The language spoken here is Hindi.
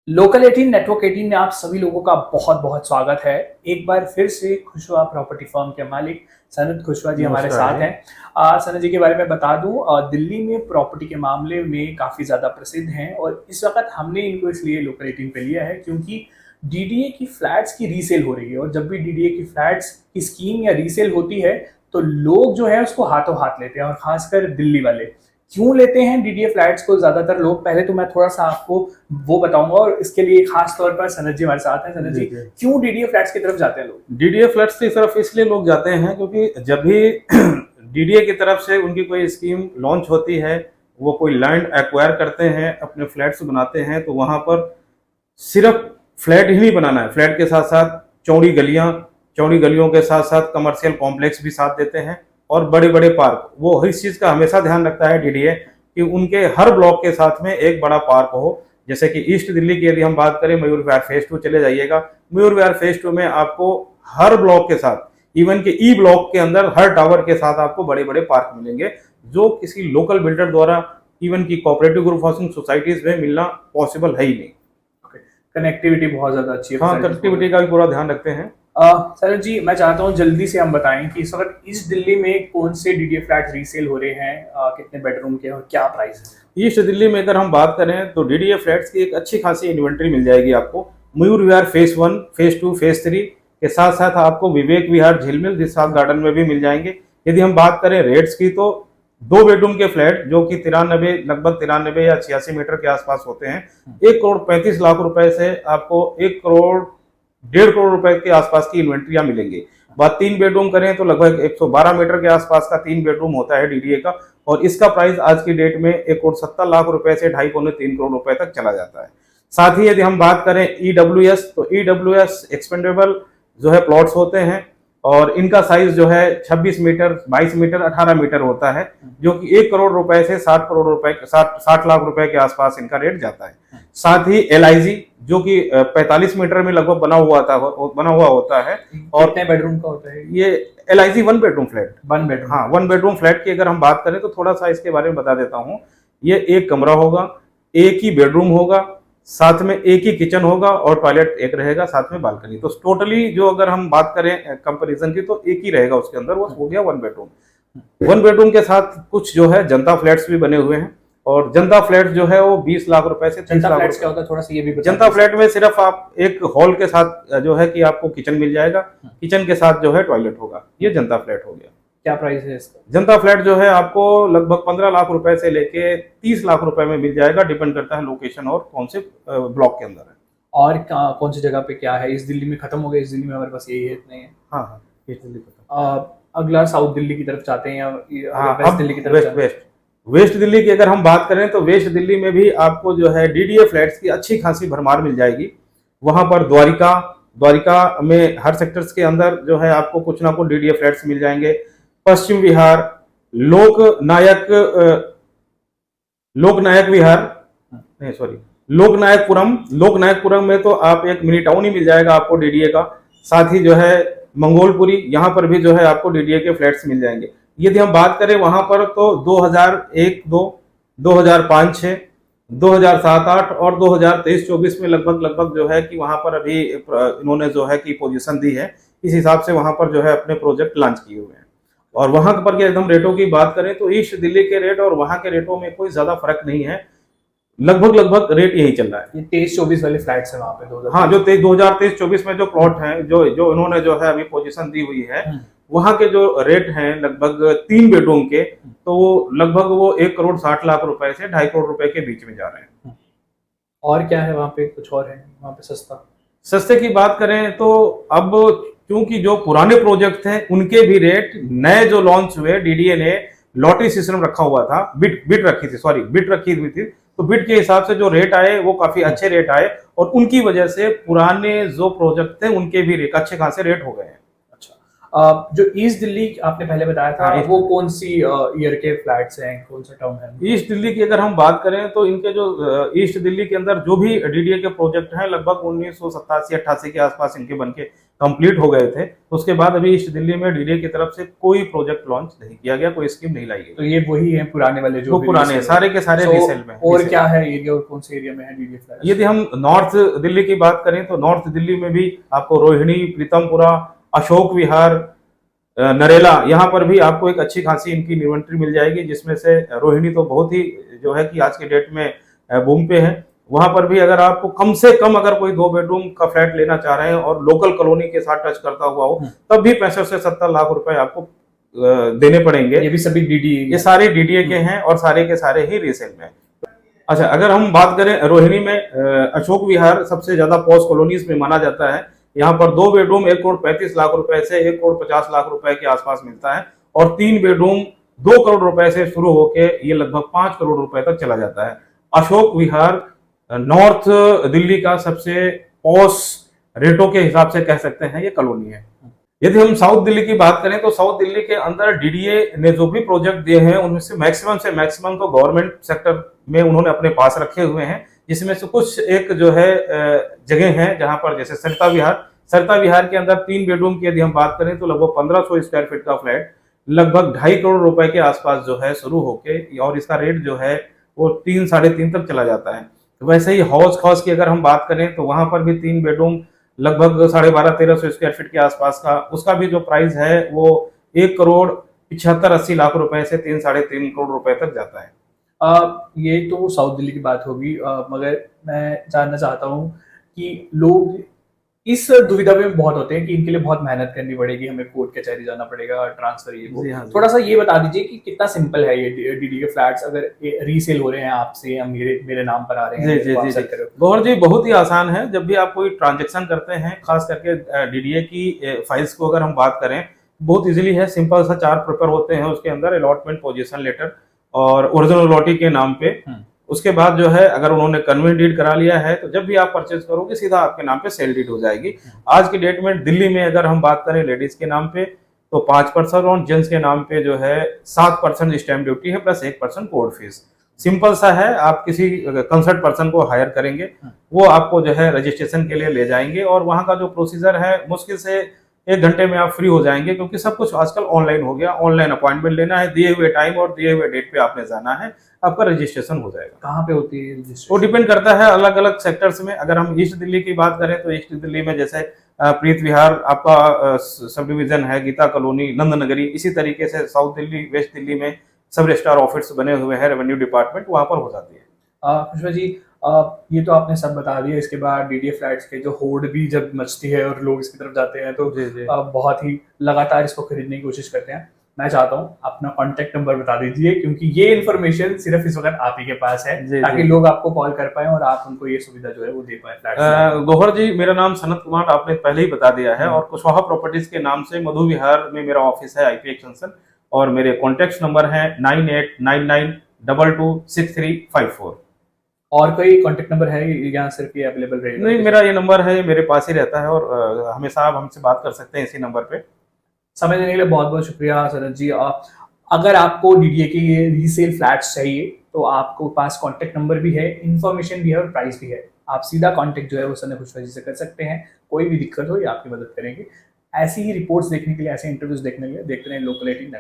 लोकल 18 नेटवर्क 18 में आप सभी लोगों का बहुत बहुत स्वागत है। एक बार फिर से खुशवा प्रॉपर्टी फर्म के मालिक सनत खुशवा जी हमारे नमस्कार साथ जी। हैं। सनत जी के बारे में बता दूं, दिल्ली में प्रॉपर्टी के मामले में काफ़ी ज़्यादा प्रसिद्ध हैं और इस वक्त हमने इनको इसलिए लोकल 18 पे लिया है क्योंकि डीडीए की फ्लैट्स की रीसेल हो रही है और जब भी डीडीए की फ्लैट्स की स्कीम या रीसेल होती है तो लोग जो है उसको हाथों हाथ लेते हैं और खासकर दिल्ली वाले क्यों लेते हैं डीडीए फ्लैट्स को ज्यादातर लोग। पहले तो मैं थोड़ा सा आपको वो बताऊंगा और इसके लिए खास तौर पर सनत जी हमारे साथ हैं। सनत जी, जी जी। क्यों डीडीए फ्लैट्स की तरफ जाते हैं लोग? डीडीए फ्लैट्स की तरफ इसलिए लोग जाते हैं क्योंकि जब भी डीडीए की तरफ से उनकी कोई स्कीम लॉन्च होती है, वो कोई लैंड एक्वायर करते हैं, अपने फ्लैट्स बनाते हैं, तो वहां पर सिर्फ फ्लैट ही नहीं बनाना है, फ्लैट के साथ साथ चौड़ी गलियों के साथ साथ कमर्शियल कॉम्प्लेक्स भी साथ देते हैं और बड़े बड़े पार्क। वो इस चीज़ का हमेशा ध्यान रखता है डीडीए कि उनके हर ब्लॉक के साथ में एक बड़ा पार्क हो। जैसे कि ईस्ट दिल्ली की यदि हम बात करें, मयूर विहार फेज 2 चले जाइएगा। मयूर विहार फेज 2 में आपको हर ब्लॉक के साथ, इवन के ई ब्लॉक के अंदर हर टावर के साथ आपको बड़े बड़े पार्क मिलेंगे, जो किसी लोकल बिल्डर द्वारा, इवन की कोऑपरेटिव ग्रुप हाउसिंग सोसाइटीज में मिलना पॉसिबल है ही नहीं। कनेक्टिविटी बहुत ज्यादा अच्छी है, हाँ, कनेक्टिविटी का भी पूरा ध्यान रखते हैं। सनत जी, मैं चाहता हूँ जल्दी से हम बताएं कि इस वक्त ईस्ट दिल्ली में कौन से डीडीए फ्लैट रीसेल हो रहे हैं, कितने बेडरूम के और क्या प्राइस है? ईस्ट दिल्ली में अगर हम बात करें तो डीडीए फ्लैट्स की एक अच्छी खासी इन्वेंट्री मिल जाएगी आपको। Mayur Vihar phase 1, phase 2, phase 3 के साथ साथ आपको विवेक विहार, झिलमिल, दिलशाद गार्डन में भी मिल जाएंगे। यदि हम बात करें रेट्स की, तो 2 बेडरूम के फ्लैट जो कि लगभग 93 या 86 मीटर के आसपास होते हैं, 1,35 करोड़ रुपए से आपको 1,00,00,000 1.5 करोड़ रुपए के आसपास की इन्वेंट्रियां मिलेंगी। बात 3 बेडरूम करें तो लगभग 112 मीटर के आसपास का 3 बेडरूम होता है डीडीए का, और इसका प्राइस आज की डेट में 1,70 लाख रुपए से 2.5 पौने 3 करोड़ रुपए तक चला जाता है। साथ ही यदि हम बात करें ईडब्ल्यूएस, तो ईडब्ल्यूएस एक्सपेंडेबल जो है प्लॉट्स होते हैं, और इनका साइज जो है 26 मीटर, 22 मीटर, 18 मीटर होता है, जो कि 1 करोड़ रुपए से 60 करोड़ रुपए, 60 लाख रुपए के आसपास इनका रेट जाता है। साथ ही एलआईजी जो कि 45 मीटर में लगभग बना हुआ होता है। और कितने बेडरूम का होता है ये एलआईजी 1 बेडरूम फ्लैट। 1 बेडरूम? हाँ, 1 बेडरूम फ्लैट की अगर हम बात करें तो थोड़ा सा इसके बारे में बता देता हूँ। ये एक कमरा होगा, एक ही बेडरूम होगा, साथ में एक ही किचन होगा और टॉयलेट एक रहेगा, साथ में बालकनी। तो टोटली जो अगर हम बात करें कंपैरिजन की, तो एक ही रहेगा उसके अंदर, वो हो गया 1 बेडरूम। 1 बेडरूम के साथ कुछ जो है जनता फ्लैट्स भी बने हुए हैं, और जनता फ्लैट जो है वो 20 लाख रुपए से 30 लाख फ्लैट्स क्या होता है, थोड़ा सा ये भी बता जनता फ्लैट में सिर्फ आप एक हॉल के साथ जो है कि आपको किचन मिल जाएगा, किचन के साथ जो है टॉयलेट होगा। ये जनता फ्लैट हो गया। क्या प्राइस है इसका? जनता फ्लैट जो है आपको लगभग 15 लाख रुपए से लेके 30 लाख रुपए में मिल जाएगा, डिपेंड करता है लोकेशन और कौन से ब्लॉक के अंदर है। और कौन सी जगह पे क्या है? इस दिल्ली में खत्म हो गया? इस दिल्ली में हमारे पास यही है, इतने हैं? हाँ हाँ, ईस्ट दिल्ली का। अगला साउथ दिल्ली की तरफ जाते हैं या हाँ, वेस्ट अब दिल्ली की तरफ वेस्ट जाते हैं? वेस्ट दिल्ली की अगर हम बात करें तो वेस्ट दिल्ली में भी आपको जो है डीडीए फ्लैट्स की अच्छी खासी भरमार मिल जाएगी। वहां पर द्वारिका में हर सेक्टर्स के अंदर जो है आपको कुछ ना कुछ डीडीए फ्लैट्स मिल जाएंगे। पश्चिम विहार, लोकनायक लोकनायक विहार, नहीं सॉरी, लोकनायकपुरम में तो आप एक मिनी टाउन ही मिल जाएगा आपको डीडीए का। साथ ही जो है मंगोलपुरी, यहाँ पर भी जो है आपको डीडीए के फ्लैट्स मिल जाएंगे। यदि हम बात करें वहां पर, तो 2001-2, 2005-6, 2007-8 और 2023-24 में लगभग जो है कि वहां पर अभी इन्होंने जो है कि पोजीशन दी है, इस हिसाब से वहां पर जो है अपने प्रोजेक्ट लॉन्च किए हुए हैं। और वहां पर के एकदम रेटों की बात करें तो ईस्ट दिल्ली के रेट और वहां के रेटों में कोई ज्यादा फर्क नहीं है, लगभग रेट यही चल रहा है। ये 23-24 वाले फ्लैट्स है वहाँ पे 2023? हाँ, जो 2023-24 में जो प्लॉट हैं, जो इन्होंने जो है अभी पोजीशन दी हुई है, वहां के जो रेट हैं लगभग 3 बेडरूम के, तो वो लगभग वो 1,60,00,000 रुपए से 2.5 करोड़ रुपए के बीच में जा रहे हैं। और क्या है वहाँ पे? कुछ और है वहाँ पे सस्ता? सस्ते की बात करें तो अब क्योंकि जो पुराने प्रोजेक्ट थे उनके भी रेट, नए जो लॉन्च हुए, डीडीए ने लॉटरी सिस्टम रखा हुआ था, बिट रखी हुई थी, तो बिट के हिसाब से जो रेट आए वो काफी अच्छे रेट आए, और उनकी वजह से पुराने जो प्रोजेक्ट थे उनके भी रेट अच्छे खासे रेट हो गए हैं। अच्छा, जो ईस्ट दिल्ली आपने पहले बताया था, हाँ, वो कौन सी ईयर के फ्लैट्स हैं, कौन सा टाउन है? ईस्ट दिल्ली की अगर हम बात करें तो इनके जो ईस्ट दिल्ली के अंदर जो भी डीडीए के प्रोजेक्ट हैं, लगभग 1987-88 के आसपास इनके बन के कंप्लीट हो गए थे, तो उसके बाद अभी ईस्ट दिल्ली में डीडीए की तरफ से कोई प्रोजेक्ट लॉन्च नहीं किया गया, कोई स्कीम नहीं लाई गई। तो ये वही है पुराने वाले जो वो भी पुराने सारे के सारे रीसेल में। और क्या है एरिया, और कौन से एरिया में है डीडीए फ्लैट्स? यदि हम नॉर्थ दिल्ली की बात करें तो नॉर्थ दिल्ली में भी आपको रोहिणी, प्रीतमपुरा, अशोक विहार, नरेला, यहाँ पर भी आपको एक अच्छी खासी इनकी इन्वेंट्री मिल जाएगी, जिसमें से रोहिणी तो बहुत ही जो है कि आज के डेट में बूम पे है। वहां पर भी अगर आपको कम से कम अगर कोई 2 बेडरूम का फ्लैट लेना चाह रहे हैं और लोकल कॉलोनी के साथ टच करता हुआ हो, तब भी 65 से 70 लाख रुपए आपको देने पड़ेंगे। ये भी सभी डीडीए, ये सारे डीडीए के हैं और सारे के सारे ही रीसेल में। अच्छा, अगर हम बात करें रोहिणी में, अशोक विहार सबसे ज्यादा पॉश कॉलोनीज में माना जाता है। यहाँ पर 2 बेडरूम 1,35 लाख रुपए से 1,50 लाख रुपए के आसपास मिलता है, और 3 बेडरूम 2 करोड़ रुपए से शुरू होके ये लगभग 5 करोड़ रुपए तक चला जाता है। अशोक विहार नॉर्थ दिल्ली का सबसे पॉश रेटों के हिसाब से कह सकते हैं ये कॉलोनी है। यदि हम साउथ दिल्ली की बात करें तो साउथ दिल्ली के अंदर डीडीए ने जो भी प्रोजेक्ट दिए हैं उनमें से मैक्सिमम तो गवर्नमेंट सेक्टर में उन्होंने अपने पास रखे हुए हैं, जिसमें से कुछ एक जो है जगह है जहां पर, जैसे सरिता विहार के अंदर 3 बेडरूम की यदि हम बात करें तो लगभग 1500 स्क्वायर फीट का फ्लैट लगभग 2.5 करोड़ रुपए के आसपास जो है शुरू होके, और इसका रेट जो है वो 3-3.5 तक चला जाता है। तो वैसे ही हौज खौज की अगर हम बात करें तो वहां पर भी 3 बेडरूम लगभग 12,500-1300 स्क्वायर फीट के आसपास का, उसका भी जो प्राइस है वो 1,75-80 लाख रुपए से 3-3.5 करोड़ रुपए तक जाता है। ये तो साउथ दिल्ली की बात होगी, मगर मैं जानना चाहता हूँ कि लोग इस दुविधा में बहुत होते हैं कि इनके लिए बहुत मेहनत करनी पड़ेगी, हमें कोर्ट कचहरी जाना पड़ेगा, ट्रांसफर ये वो। थोड़ा सा ये बता दीजिए कि कितना सिंपल है ये डीडी के फ्लैट्स अगर रीसेल हो रहे हैं आपसे या मेरे नाम पर आ रहे हैं? जी गौहर जी, बहुत ही आसान है। जब भी आप कोई ट्रांजेक्शन करते हैं, खास करके डीडीए की फाइल्स को अगर हम बात करें, बहुत इजीली है। सिंपल सा 4 पेपर होते हैं उसके अंदर, अलॉटमेंट, पोजीशन लेटर और ओरिजिनल लॉटी के नाम पे। उसके बाद जो है अगर उन्होंने कन्वे डीड करा लिया है तो जब भी आप परचेज करोगे सीधा आपके नाम पे सेल डीड हो जाएगी। आज की डेट में दिल्ली में अगर हम बात करें लेडीज के नाम पे तो 5% और जेंट्स के नाम पे जो है 7% स्टैंप ड्यूटी है प्लस 1% कोर्ट फीस। सिंपल सा है, आप किसी कंसल्ट पर्सन को हायर करेंगे, वो आपको जो है रजिस्ट्रेशन के लिए ले जाएंगे और वहां का जो प्रोसीजर है मुश्किल से 1 घंटे में आप फ्री हो जाएंगे, क्योंकि सब कुछ आजकल ऑनलाइन हो गया। ऑनलाइन अपॉइंटमेंट लेना है, दिए हुए टाइम और दिए हुए डेट पे आपने जाना है, आपका रजिस्ट्रेशन हो जाएगा। कहाँ पे होती है रजिस्ट्रेशन? वो डिपेंड करता है अलग अलग सेक्टर्स में। अगर हम ईस्ट दिल्ली की बात करें तो ईस्ट दिल्ली में जैसे प्रीत विहार आपका सब डिवीजन है, गीता कॉलोनी, नंद नगरी, इसी तरीके से साउथ दिल्ली, वेस्ट दिल्ली में सब रजिस्ट्रार ऑफिस बने हुए हैं, रेवेन्यू डिपार्टमेंट वहां पर हो जाती है। खुशबा जी, ये तो आपने सब बता दिया। इसके बाद डीडीए फ्लैट्स के जो होड़ भी जब मचती है और लोग इसकी तरफ जाते हैं तो बहुत ही लगातार इसको खरीदने की कोशिश करते हैं। मैं चाहता हूँ अपना कॉन्टेक्ट नंबर बता दीजिए, क्योंकि ये इन्फॉर्मेशन सिर्फ इस वक्त आप ही के पास है, ताकि लोग आपको कॉल कर पाए और आप उनको ये सुविधा जो है वो दे पाए। गौहर जी, मेरा नाम सनत कुमार आपने पहले ही बता दिया है, और कुशवाहा प्रॉपर्टीज के नाम से मधु विहार में मेरा ऑफिस है, आईपी एक्सटेंशन, और मेरे कॉन्टेक्ट नंबर है 9899226354। और कोई कांटेक्ट नंबर है या सिर्फ ये अवेलेबल रहेगा? नहीं, मेरा ये नंबर है, मेरे पास ही रहता है और हमेशा आप हमसे बात कर सकते हैं इसी नंबर पे। समय देने के लिए बहुत बहुत शुक्रिया सनत जी। अगर आपको डीडीए के ये रीसेल फ्लैट्स चाहिए तो आपको पास कांटेक्ट नंबर भी है, इन्फॉर्मेशन भी है और प्राइस भी है। आप सीधा कांटेक्ट जो है वो सनत खुशवा जी से कर सकते हैं। कोई भी दिक्कत हो ये आपकी मदद करेंगे। ऐसी ही रिपोर्ट्स देखने के लिए, ऐसे इंटरव्यूज देखने के लिए देखते रहें लोकल 18।